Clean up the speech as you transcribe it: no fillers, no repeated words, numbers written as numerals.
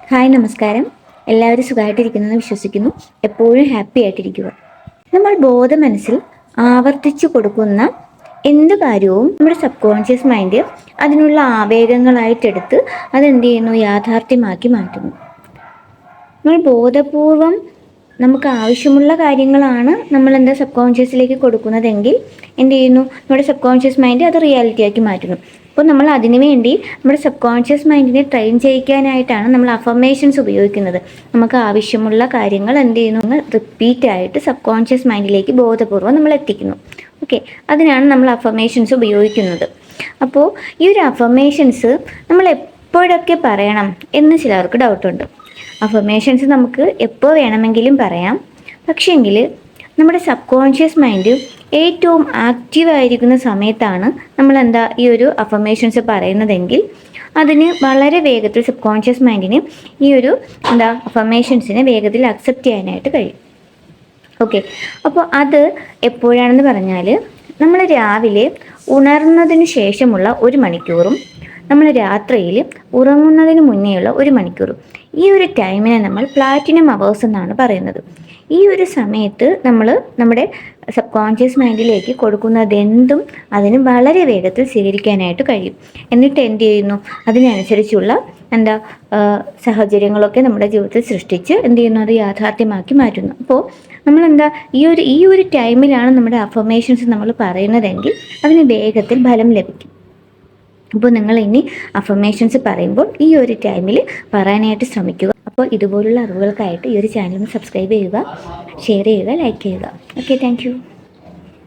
Hi, നമസ്കാരം. എല്ലാവരും സുഖമായിട്ടിരിക്കുന്നെന്ന് വിശ്വസിക്കുന്നു. എപ്പോഴും ഹാപ്പി ആയിട്ടിരിക്കുക. നമ്മൾ ബോധമനസ്സിൽ ആവർത്തിച്ചു കൊടുക്കുന്ന എന്ത് കാര്യവും നമ്മുടെ സബ് കോൺഷ്യസ് മൈൻഡ് അതിനുള്ള ആവേഗങ്ങളായിട്ടെടുത്ത് അതെന്ത് ചെയ്യുന്നു, യാഥാർത്ഥ്യമാക്കി മാറ്റുന്നു. നമ്മൾ ബോധപൂർവം നമുക്ക് ആവശ്യമുള്ള കാര്യങ്ങളാണ് നമ്മൾ സബ് കോൺഷ്യസിലേക്ക് കൊടുക്കുന്നതെങ്കിൽ എന്ത് ചെയ്യുന്നു, നമ്മുടെ സബ് കോൺഷ്യസ് മൈൻഡ് അത് റിയാലിറ്റി ആക്കി മാറ്റുന്നു. അപ്പോൾ നമ്മൾ അതിനു വേണ്ടി നമ്മുടെ സബ് കോൺഷ്യസ് മൈൻഡിനെ ട്രെയിൻ ചെയ്യിക്കാനായിട്ടാണ് നമ്മൾ അഫർമേഷൻസ് ഉപയോഗിക്കുന്നത്. നമുക്ക് ആവശ്യമുള്ള കാര്യങ്ങൾ എന്ത് ചെയ്യുന്നു, റിപ്പീറ്റ് ആയിട്ട് സബ് കോൺഷ്യസ് മൈൻഡിലേക്ക് ബോധപൂർവം നമ്മൾ എത്തിക്കുന്നു. ഓക്കെ, അതിനാണ് നമ്മൾ അഫർമേഷൻസ് ഉപയോഗിക്കുന്നത്. അപ്പോൾ ഈ ഒരു അഫർമേഷൻസ് നമ്മൾ എപ്പോഴൊക്കെ പറയണം എന്ന് ചിലർക്ക് ഡൗട്ടുണ്ട്. അഫർമേഷൻസ് നമുക്ക് എപ്പോൾ വേണമെങ്കിലും പറയാം. പക്ഷേങ്കിൽ നമ്മുടെ സബ് കോൺഷ്യസ് മൈൻഡ് ഏറ്റവും ആക്റ്റീവായിരിക്കുന്ന സമയത്താണ് നമ്മൾ ഈ ഒരു അഫർമേഷൻസ് പറയുന്നതെങ്കിൽ അതിന് വളരെ വേഗത്തിൽ സബ് കോൺഷ്യസ് മൈൻഡിന് ഈ ഒരു അഫർമേഷൻസിനെ വേഗത്തിൽ അക്സെപ്റ്റ് ചെയ്യാനായിട്ട് കഴിയും. ഓക്കെ, അപ്പോൾ അത് എപ്പോഴാണെന്ന് പറഞ്ഞാൽ നമ്മൾ രാവിലെ ഉണർന്നതിന് ശേഷമുള്ള 1 മണിക്കൂറും നമ്മൾ രാത്രിയിൽ ഉറങ്ങുന്നതിന് മുന്നേയുള്ള 1 മണിക്കൂറും, ഈ ഒരു ടൈമിനെ നമ്മൾ പ്ലാറ്റിനം അവേഴ്സ് എന്നാണ് പറയുന്നത്. ഈ ഒരു സമയത്ത് നമ്മൾ നമ്മുടെ സബ് കോൺഷ്യസ് മൈൻഡിലേക്ക് കൊടുക്കുന്നതെന്തും അതിന് വളരെ വേഗത്തിൽ സ്വീകരിക്കാനായിട്ട് കഴിയും. എന്നിട്ട് എന്ത് ചെയ്യുന്നു, അതിനനുസരിച്ചുള്ള സാഹചര്യങ്ങളൊക്കെ നമ്മുടെ ജീവിതത്തിൽ സൃഷ്ടിച്ച് എന്ത് ചെയ്യുന്നു, അത് യാഥാർത്ഥ്യമാക്കി മാറ്റുന്നു. അപ്പോൾ നമ്മൾ ഈ ഒരു ടൈമിലാണ് നമ്മുടെ അഫർമേഷൻസ് നമ്മൾ പറയുന്നതെങ്കിൽ അതിന് വേഗത്തിൽ ഫലം ലഭിക്കും. അപ്പോൾ നിങ്ങൾ ഇനി അഫർമേഷൻസ് പറയുമ്പോൾ ഈ ഒരു ടൈമിൽ പറയാനായിട്ട് ശ്രമിക്കുക. അപ്പോൾ ഇതുപോലുള്ള അറിവുകൾക്കായിട്ട് ഈ ഒരു ചാനൽ സബ്സ്ക്രൈബ് ചെയ്യുക, ഷെയർ ചെയ്യുക, ലൈക്ക് ചെയ്യുക. Okay, thank you.